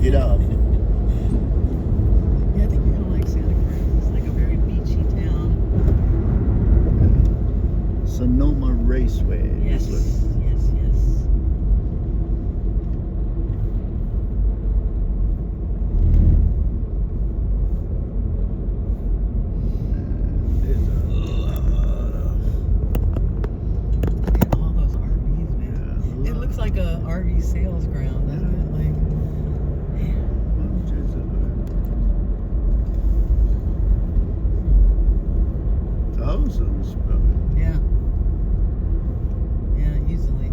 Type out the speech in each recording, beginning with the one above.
Get off. Yeah, I think you're gonna like Santa Cruz. It's like a very beachy town. Sonoma Raceway. Yes, This was- yes, yes. There's a lot of- Look at all those RVs, man. Yeah, It looks like a RV sales ground, doesn't it? Like, bunches of thousands, probably. yeah. Yeah, easily.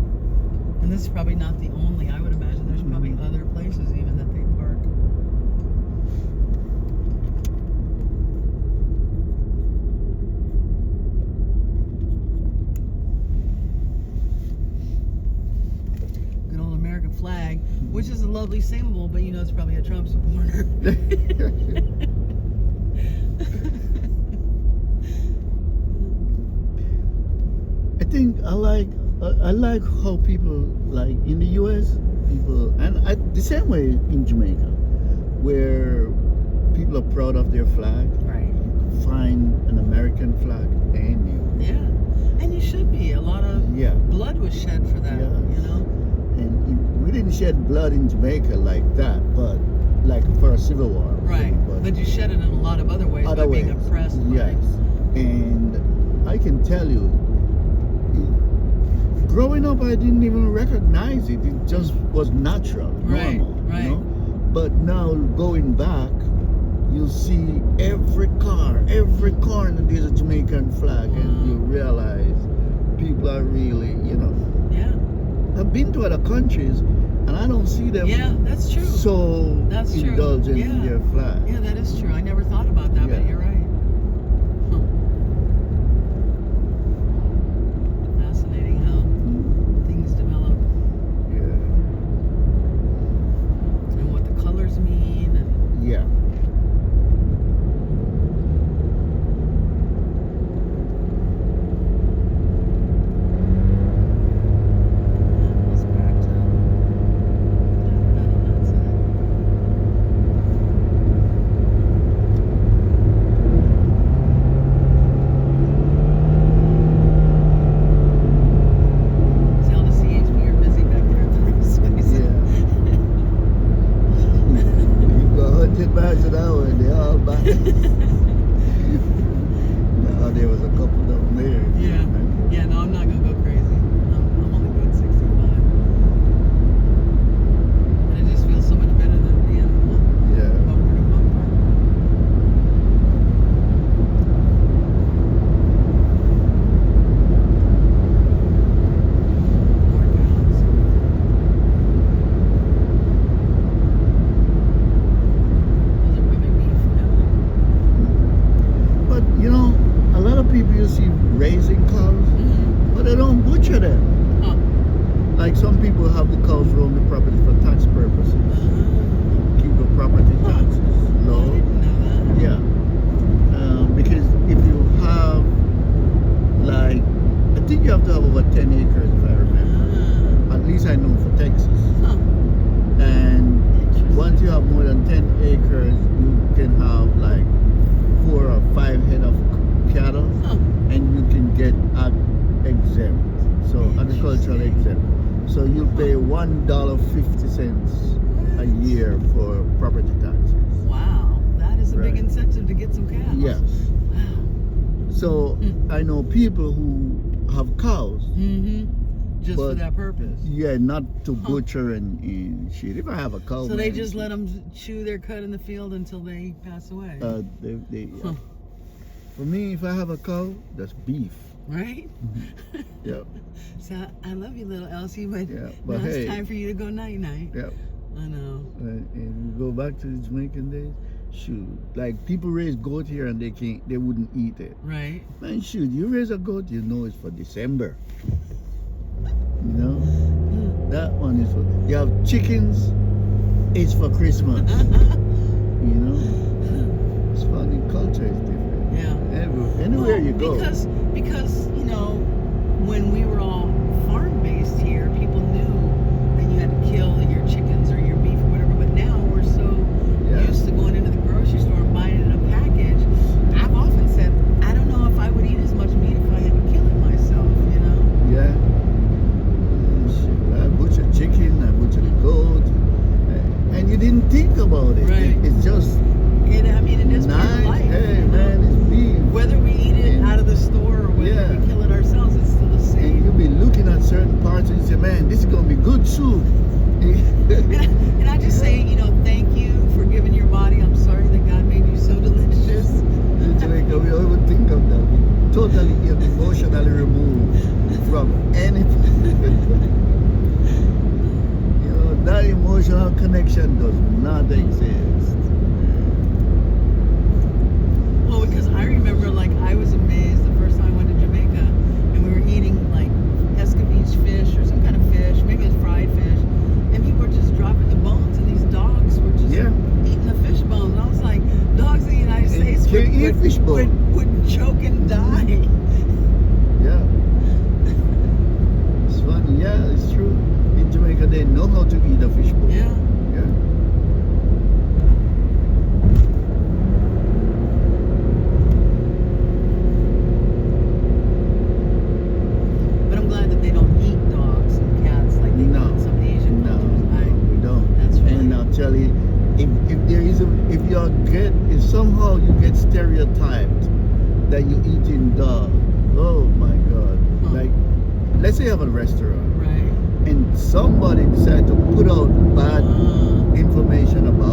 And this is probably not the only. I would imagine there's probably other places even that they park. Good old American flag, which is a lovely symbol, but you know it's probably a Trump supporter. I think I like how people like in the U.S. people the same way in Jamaica, where people are proud of their flag. Right. You can find an American flag anywhere. Yeah. And you should be. A lot of Yeah. blood was shed for that, Yes. you know? And we didn't shed blood in Jamaica like that, but like for a civil war. Right. But But you shed it in a lot of other ways by being oppressed. Yes. And I can tell you, growing up, I didn't even recognize it. It just was natural, Right, normal, right. you know? But now going back, you'll see every car and there's a Jamaican flag, and you realize people are really, you know. Yeah. I've been to other countries, and I don't see them Yeah, that's true. so That's true. indulgent in Yeah. their flag. Yeah, that is true. I never thought about that, but Yeah. you're right. Huh. Fascinating how things develop Yeah. and what the colors mean. And Yeah. goes back to that's it. See all the CHP are busy back there at the raceways. Yeah. You go 100 miles an hour and they all back. Now there was a couple of them there. Yeah. Yeah, no, I'm not gonna go crazy. I'm only going 65. And it just feels so much better than being Yeah. bumper to bumper. More cows. Those are probably beef now. But you know, a lot of people you see raising cows, but they don't butcher them. Huh. Like some people have the cows roam the property for tax purposes. Keep the property taxes I low. didn't know that. Yeah. Because if you have, like, I think you have to have over 10 acres if I remember. At least I know for Texas. Huh. And Interesting. once you have more than 10 acres, you can have like 4 or 5 head of cattle, Huh. and you can get exempt. So agricultural exempt. So you pay $1.50 a year for property taxes. Wow. That is a big Right. incentive to get some cows. Yes. Wow. So I know people who have cows. Mm-hmm. Just for But- that purpose. Yeah, not to butcher and shit. If I have a cow, So they man, just let them chew their cud in the field until they pass away. they Huh. For me, if I have a cow, that's beef. Right? Yeah, So I love you, little Elsie, but, Yeah, now but hey. it's time for you to go night-night. yeah. I know. And we go back to the Jamaican days. Shoot, like people raise goat here and they wouldn't eat it. Right? Man, shoot, you raise a goat, you know it's for December. You know, that one is for. You have chickens, it's for Christmas. You know, it's funny. Culture is different. Yeah. Anywhere you go. Because you know, when we were all farm based here, people knew that you had to kill your chickens or your beef or whatever. But now we're you didn't think about it. Right. It's just I mean, it is part of nice. life. Hey, you know? man, it's beef. Whether we eat it And- out of the store or whether Yeah. we kill it ourselves, it's still the And same. you'll be looking at certain parts and you say, man, this is going to be good soup. And I just say, thank you for giving your body. I'm sorry that God made you so delicious. In Jamaica, we don't even think of that. We totally emotionally removed from anything. That emotional connection does not exist. Well, because I remember, I was amazed the first time I went to Jamaica, and we were eating, escovitch fish or some kind of fish, maybe it's fried fish, and people were just dropping the bones, and these dogs were just eating the fish bones. And I was like, dogs in the United States can't eat fish bones. would choke and die. Yeah. It's funny. Yeah, it's true. In Jamaica, they know how to eat a fish bone. Yeah. Yeah. But I'm glad that they don't eat dogs and cats like they do in some Asian No, cultures. we don't. That's really... And I'll tell you, if somehow you get stereotyped that you eating dog, oh my God. Huh. Let's say you have a restaurant Right. and somebody decided to put out bad information about